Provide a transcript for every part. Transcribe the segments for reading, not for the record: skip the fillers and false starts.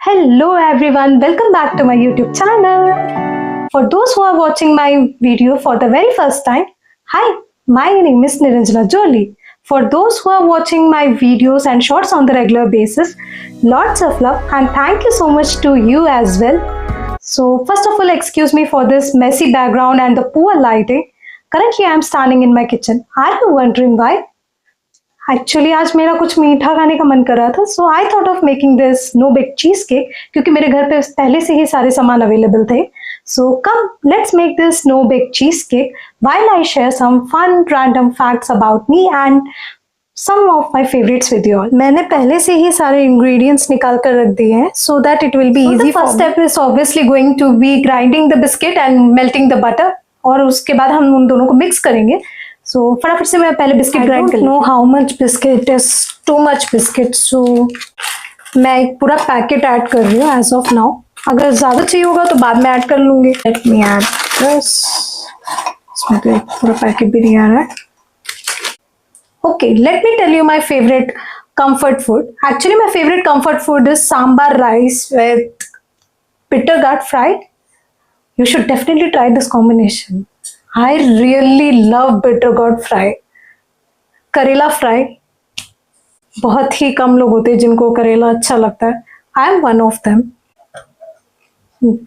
Hello everyone, welcome back to my YouTube channel. For those who are watching my video for the very first time, hi, my name is Niranjana Jolie. For those who are watching my videos and shorts on the regular basis, lots of love and thank you so much to you as well. So first of all, excuse me for this messy background and the poor lighting. Currently I am standing in my kitchen. Are you wondering why? Actually आज मेरा कुछ मीठा खाने का मन कर रहा था, so I thought of making this no bake cheesecake, क्योंकि मेरे घर पे पहले से ही सारे सामान अवेलेबल थे. So come let's make this no bake cheesecake while I share some fun random facts about me and some of my favourites with you all. मैंने पहले से ही सारे इंग्रेडिएंट्स निकाल कर रख दिए हैं so that it will be easy. First step is obviously going to be grinding the biscuit and melting the butter, और उसके बाद हम उन दोनों को मिक्स करेंगे. सो फटाफट से मैं पहले बिस्किट ग्राइंड कर know how much biscuit is too much biscuit, so मैं एक पूरा पैकेट ऐड कर रही हूँ एज ऑफ नाउ. अगर ज्यादा चाहिए होगा तो बाद में ऐड कर लूंगी. Let me add this. इसमें तो एक पूरा पैकेट भी नहीं आ रहा है. Okay, let me tell you my favourite comfort food. Actually my favorite comfort food is sambar rice with bitter gourd fry. You should definitely try this combination. I really love bitter gourd fry. करेला fry, बहुत ही कम लोग होते हैं जिनको करेला अच्छा लगता है. I am one of them.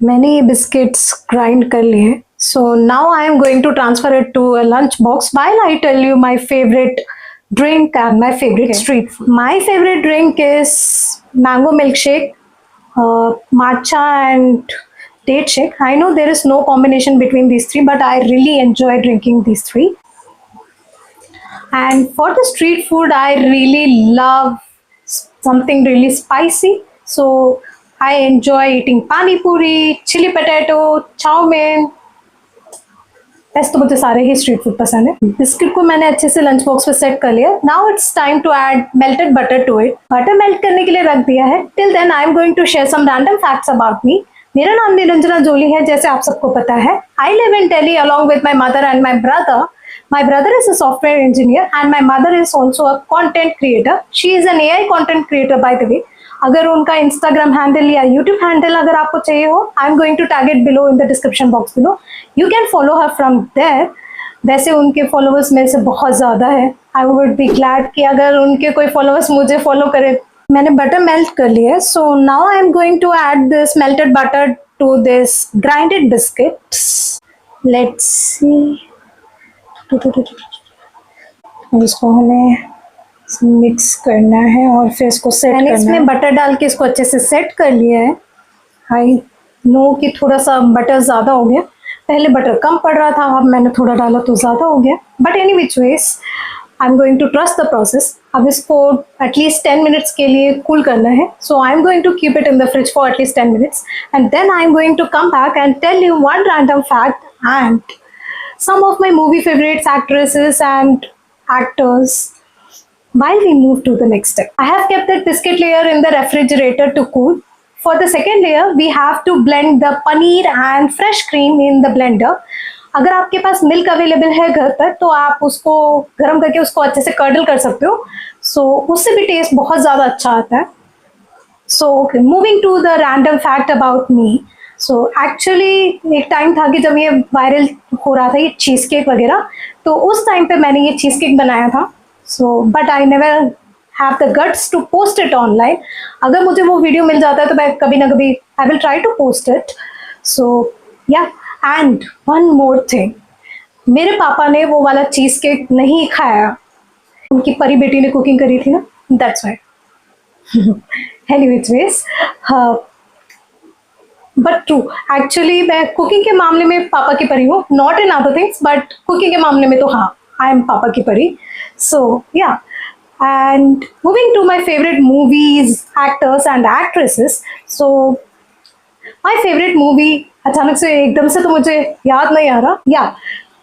मैंने ये बिस्किट्स ग्राइंड कर लिए, so now I am going to transfer it to a lunch box while I tell you my favourite drink and my favorite street food. My favorite drink is mango milkshake, matcha and date shake. I know there is no combination between these three, but I really enjoy drinking these three. And for the street food, I really love something really spicy. So I enjoy eating pani puri, chili potato, chow mein. ऐसे तो मुझे सारे ही street food पसंद है. Biscuit को मैंने अच्छे से लंच बॉक्स पे सेट कर लिया. Now it's time to add melted butter to it. Butter melt करने के लिए रख दिया है. Till then I am going to share some random facts about me. मेरा नाम निरंजना जोली है, जैसे आप सबको पता है. I live in Delhi along with my mother and my brother. My brother is a software engineer and my mother is also a content creator. She is an AI content creator by the way. अगर उनका Instagram handle या YouTube handle अगर आपको चाहिए हो, I am going to tag it below in the description box below. You can follow her from there. वैसे उनके followers मेरे से बहुत ज़्यादा है. I would be glad कि अगर उनके कोई followers मुझे follow करे. मैंने butter melt कर लिया है, so now I am going to add this melted butter to this grinded biscuits. Let's see. इसको हमें मिक्स करना है और फिर इसको सेट करना है. इसमें बटर डाल के इसको अच्छे से सेट कर लिया है. आई नो कि थोड़ा सा बटर ज़्यादा हो गया. पहले बटर कम पड़ रहा था, अब मैंने थोड़ा डाला तो ज़्यादा हो गया. But any which ways I am going to trust the process. अब इसको एटलीस्ट 10 मिनट्स के लिए कूल करना है. So I am going to keep it in the fridge for at least 10 minutes and then I am going to come back and tell you one random fact and some of my movie favorites, actresses and actors. While we move to the next step, I have kept that biscuit layer in the refrigerator to cool. For the second layer, we have to blend the paneer and fresh cream in the blender. अगर आपके पास milk available है घर पर तो आप उसको गर्म करके उसको अच्छे से कर्डल कर सकते हो. सो उससे भी टेस्ट बहुत ज़्यादा अच्छा आता है. So moving to the random fact about me. So actually एक टाइम था कि जब ये वायरल हो रहा था ये चीज़ केक वगैरह, तो उस टाइम पे मैंने ये चीज़ केक बनाया था. So but I never have the guts to post it online. अगर मुझे वो वीडियो मिल जाता है तो मैं कभी ना कभी I will try to post it. So yeah, and one more thing, मेरे पापा ने वो वाला चीज़ केक नहीं खाया. उनकी परी बेटी ने कुकिंग करी थी ना, that's why. Anyways, but true, actually मैं कुकिंग के मामले में पापा की परी हूँ. Not in other things but cooking के मामले में तो हाँ, आई एम पापा की परी. So yeah, and moving to my favourite movies, actors and actresses. So my favourite movie, अचानक से एकदम से तो मुझे याद नहीं आ रहा. Yeah,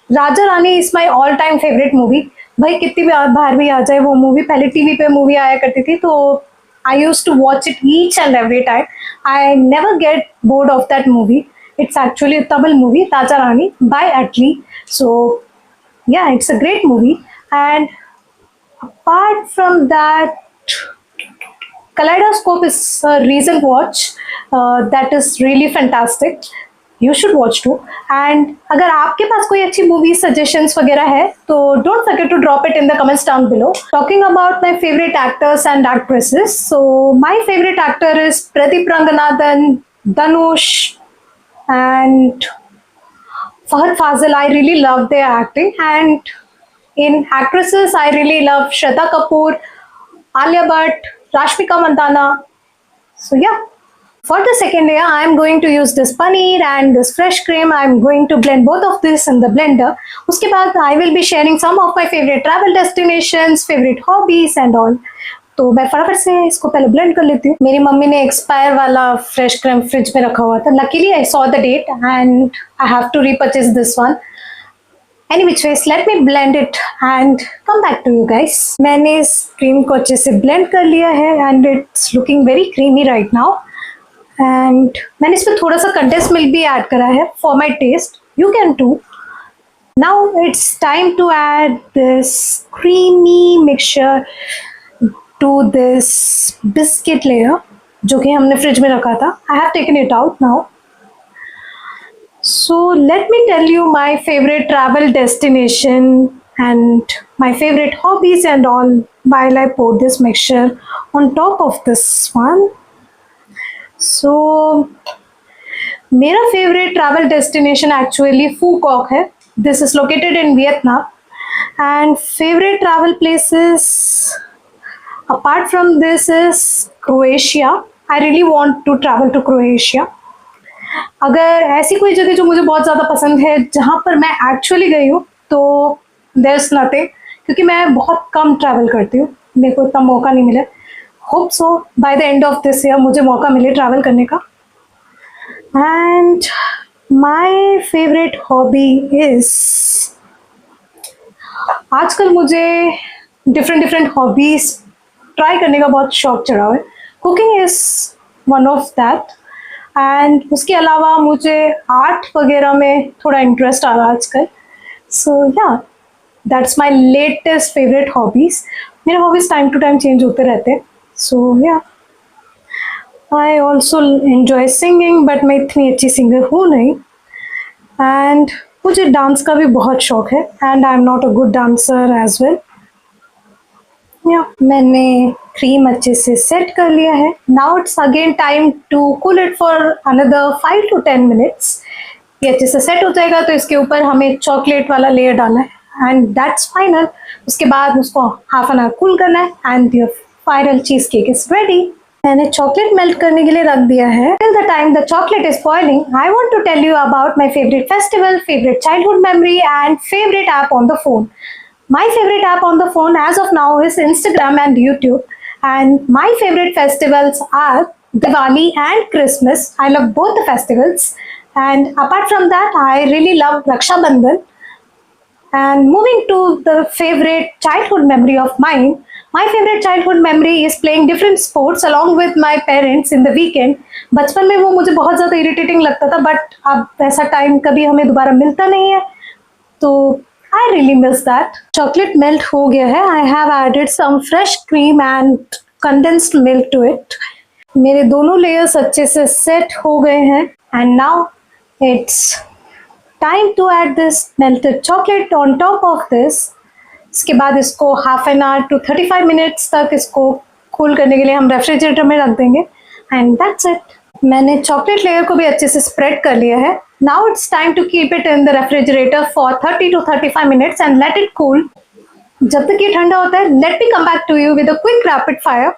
Raja Rani is my all time favourite movie. भाई कितनी बार भी आ जाए वो मूवी. पहले टीवी पे मूवी आया करती थी तो I used to watch it each and every time. I never get bored of that movie. It's actually a Tamil movie, Raja Rani by Atlee. So yeah, it's a great movie. And apart from that, Kaleidoscope is a recent watch. That is really fantastic, you should watch too. And अगर आपके पास कोई अच्छी movie suggestions वगैरह है तो don't forget to drop it in the comments down below. Talking about my favourite actors and actresses, so my favourite actor is Pradeep Ranganathan, Dhanush and Fahad Fazil. I really love their acting. And in actresses, I really love Shraddha Kapoor, Alia Bhatt, Rashmika Mandanna. So yeah, for the second layer, I am going to use this paneer and this fresh cream. I am going to blend both of this in the blender. उसके बाद I will be sharing some of my favorite travel destinations, favorite hobbies and all. तो मैं फटाफट से इसको पहले blend कर लेती हूँ। मेरी मम्मी ने एक्सपायर वाला फ्रेश क्रीम फ्रिज में रखा हुआ था। Luckily I saw the date and I have to repurchase this one. Any which ways, let me blend it and come back to you guys. मैंने इस क्रीम को अच्छे से ब्लेंड कर लिया है and it's looking very creamy right now. And मैंने इसमें थोड़ा सा कंडेंस मिल्क भी ऐड करा है for my taste, you can too. Now it's time to add this creamy mixture to this biscuit layer जो कि हमने फ्रिज में रखा था। I have taken it out now. So let me tell you my favorite travel destination and my favorite hobbies and all while I pour this mixture on top of this one. So मेरा favorite travel destination actually Phu Quoc है। This is located in Vietnam and favorite travel places apart from this is Croatia. I really want to travel to Croatia. अगर ऐसी कोई जगह जो मुझे बहुत ज़्यादा पसंद है जहाँ पर मैं एक्चुअली गई हूँ तो there's nothing, क्योंकि मैं बहुत कम ट्रैवल करती हूँ, मेरे को इतना मौका नहीं मिला। Hope so by the end of this year मुझे मौका मिले ट्रैवल करने का। And my favourite hobby is, आजकल मुझे डिफरेंट हॉबीज ट्राई करने का बहुत शौक चढ़ा हुआ है। Cooking is one of that and उसके अलावा मुझे आर्ट वगैरह में थोड़ा इंटरेस्ट आ रहा है आजकल। So yeah, that's my latest favourite hobbies. मेरे hobbies time to time change होते रहते हैं। So yeah, I also enjoy singing, but मैं इतनी अच्छी सिंगर हूँ नहीं। एंड मुझे डांस का भी बहुत शौक है and I am not a good dancer as well. मैंने क्रीम अच्छे से सेट कर लिया है। Now it's again time to cool it for another 5 to 10 minutes. ये अच्छे से सेट हो जाएगा तो इसके ऊपर हमें चॉकलेट वाला लेयर डालना है एंड दैट्स फाइनल। उसके बाद उसको हाफ एन आवर कूल करना है and your final cheese cake is ready. मैंने चॉकलेट मेल्ट करने के लिए रख दिया है। Till the time the chocolate is boiling, I want to tell you about my favourite festival, favourite childhood memory and favourite app on the phone. My favorite app on the phone as of now is Instagram and YouTube, and my favorite festivals are Diwali and Christmas. I love both the festivals, and apart from that I really love Raksha Bandhan. And moving to the favorite childhood memory of mine, my favorite childhood memory is playing different sports along with my parents in the weekend. बचपन में वो मुझे बहुत ज़्यादा irritating लगता था, but अब ऐसा टाइम कभी हमें दोबारा मिलता नहीं है, तो I really miss that. Chocolate melt हो गया है। I have added some fresh cream and condensed milk to it. मेरे दोनों layers अच्छे से set हो गए हैं and now it's time to add this melted chocolate on top of this. इसके बाद इसको half an hour to 35 minutes तक इसको cool करने के लिए हम रेफ्रिजरेटर में रख देंगे and that's it. मैंने चॉकलेट लेयर को भी अच्छे से स्प्रेड कर लिया है। Now it's time to keep it in the refrigerator for 30 to 35 minutes and let it cool. जब तक ये ठंडा होता है, let me come back to you with a quick rapid fire.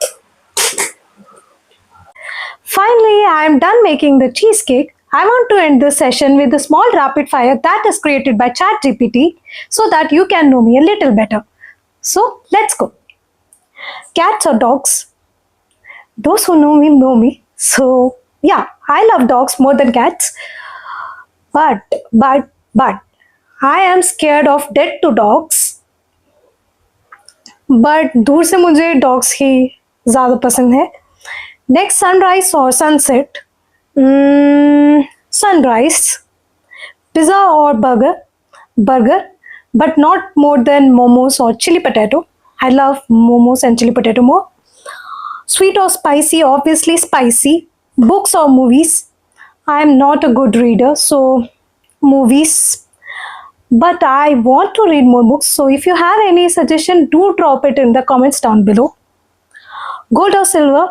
Finally, I am done making the cheesecake. I want to end this session with a small rapid fire that is created by ChatGPT so that you can know me a little better. So, let's go. Cats or dogs? Those who know me. So, yeah, I love dogs more than cats. But I am scared of dead to dogs. But दूर से मुझे dogs ही ज़्यादा पसंद है। Next, sunrise or sunset? Sunrise. Pizza or burger? Burger, but not more than momos or chili potato. I love momos and chili potato more. Sweet or spicy? Obviously spicy. books or movies? I am not a good reader, so movies. But I want to read more books. So if you have any suggestion, do drop it in the comments down below. Gold or silver?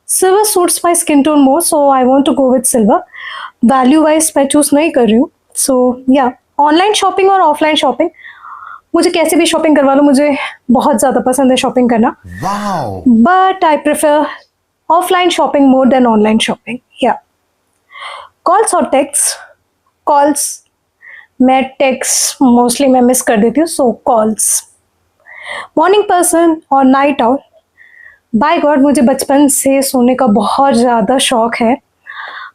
Silver suits my skin tone more, so I want to go with silver. Value wise मैं choose नहीं कर रही हूँ. So yeah, online shopping और offline shopping, मुझे कैसे भी shopping करवा लो, मुझे बहुत ज़्यादा पसंद है शॉपिंग करना. But I prefer offline shopping more than online shopping. या कॉल्स और टेक्स्ट? कॉल्स. मैं टेक्स्ट मोस्टली मैं मिस कर देती हूँ, सो कॉल्स. मॉर्निंग पर्सन और नाइट आउट? बाय गॉड, मुझे बचपन से सोने का बहुत ज़्यादा शौक है.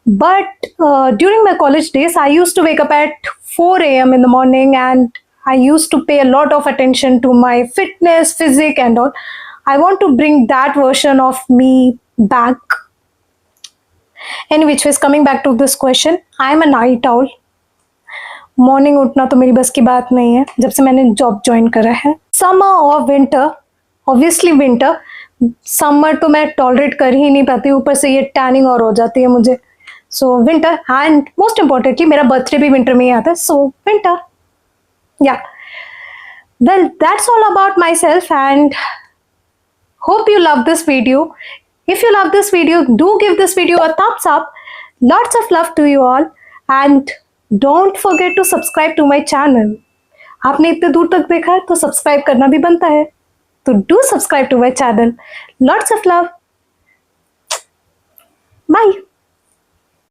But during my college days I use to wake up at 4 AM in the morning, and I used to pay a lot of attention to my fitness, physique and all. I want to bring that version of me back. Any which ways, coming back to this question, I am a night owl. Morning उठना तो मेरी बस की बात नहीं है जब से मैंने जॉब ज्वाइन करा है. समर और विंटर? Obviously winter. समर तो मैं टॉलरेट कर ही नहीं पाती, ऊपर से ये टैनिंग और हो जाती है मुझे. So winter. And most importantly मेरा बर्थडे भी विंटर में ही आता है, so winter. Yeah, well, that's all about myself, and hope you love this video. If you love this video, do give this video a thumbs up. Lots of love to you all, and don't forget to subscribe to my channel. आपने इतने दूर तक देखा है तो subscribe करना भी बनता है, तो do subscribe to my channel. Lots of love. Bye.